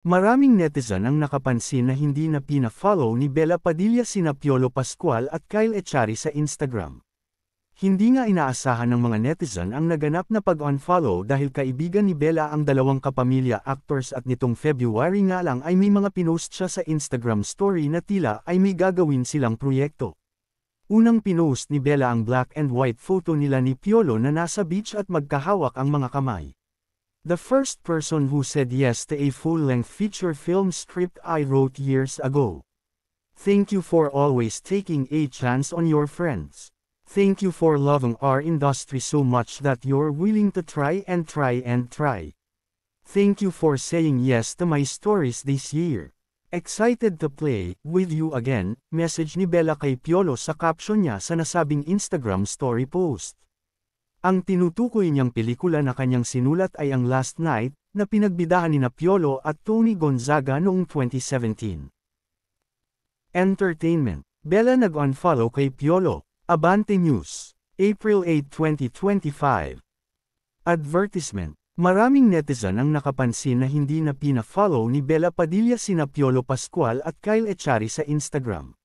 Maraming netizen ang nakapansin na hindi na pina-follow ni Bella Padilla sina Piolo Pascual at Kyle Echari sa Instagram. Hindi nga inaasahan ng mga netizen ang naganap na pag-unfollow dahil kaibigan ni Bella ang dalawang kapamilya actors at nitong February nga lang ay may mga pinost siya sa Instagram story na tila ay may gagawin silang proyekto. Unang pinost ni Bella ang black and white photo nila ni Piolo na nasa beach at magkahawak ang mga kamay. The first person who said yes to a full-length feature film script I wrote years ago. Thank you for always taking a chance on your friends. Thank you for loving our industry so much that you're willing to try and try and try. Thank you for saying yes to my stories this year. Excited to play with you again, message ni Bella kay Piolo sa caption niya sa nasabing Instagram story post. Ang tinutukoy niyang pelikula na kanyang sinulat ay ang Last Night, na pinagbidahan nina Piolo at Tony Gonzaga noong 2017. Entertainment. Bella nag-unfollow kay Piolo. Abante News. April 8, 2025. Advertisement. Maraming netizen ang nakapansin na hindi na pina-follow ni Bella Padilla sina Piolo Pascual at Kyle Echari sa Instagram.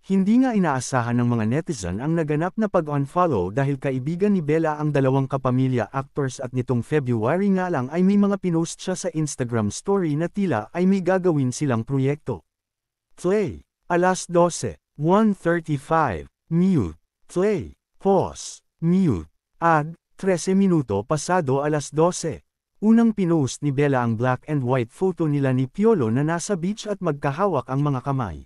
Hindi nga inaasahan ng mga netizen ang naganap na pag-unfollow dahil kaibigan ni Bella ang dalawang kapamilya actors at nitong February nga lang ay may mga pinost siya sa Instagram story na tila ay may gagawin silang proyekto. Play. Alas 12. 1:35. Mute. Play. Pause. Mute. Ad. 13 minuto pasado alas 12. Unang pinost ni Bella ang black and white photo nila ni Piolo na nasa beach at magkahawak ang mga kamay.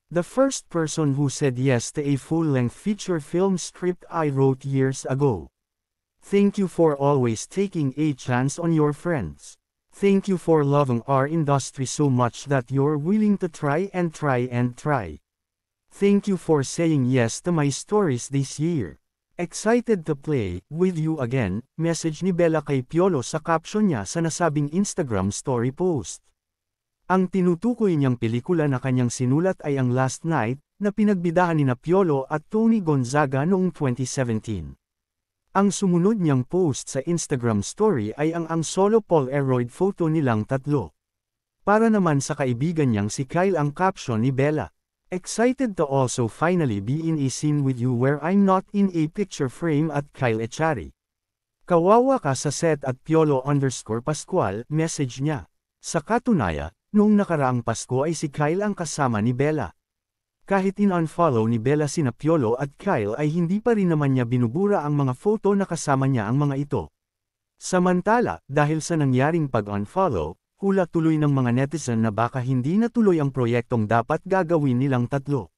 The first person who said yes to a full-length feature film script I wrote years ago. Thank you for always taking a chance on your friends. Thank you for loving our industry so much that you're willing to try and try and try. Thank you for saying yes to my stories this year. Excited to play with you again, message ni Bella kay Piolo sa caption niya sa nasabing Instagram story post. Ang tinutukoy niyang pelikula na kanyang sinulat ay ang Last Night, na pinagbidahan nina Piolo at Tony Gonzaga noong 2017. Ang sumunod niyang post sa Instagram story ay ang solo Polaroid photo nilang tatlo. Para naman sa kaibigan niyang si Kyle ang caption ni Bella. Excited to also finally be in a scene with you where I'm not in a picture frame at Kyle Echari. Kawawa ka sa set at Piolo_Pascual, message niya. Sa katunayan, noong nakaraang Pasko ay si Kyle ang kasama ni Bella. Kahit in-unfollow ni Bella sina Piolo at Kyle ay hindi pa rin naman niya binubura ang mga photo na kasama niya ang mga ito. Samantala, dahil sa nangyaring pag-unfollow, hula tuloy ng mga netizen na baka hindi natuloy ang proyektong dapat gagawin nilang tatlo.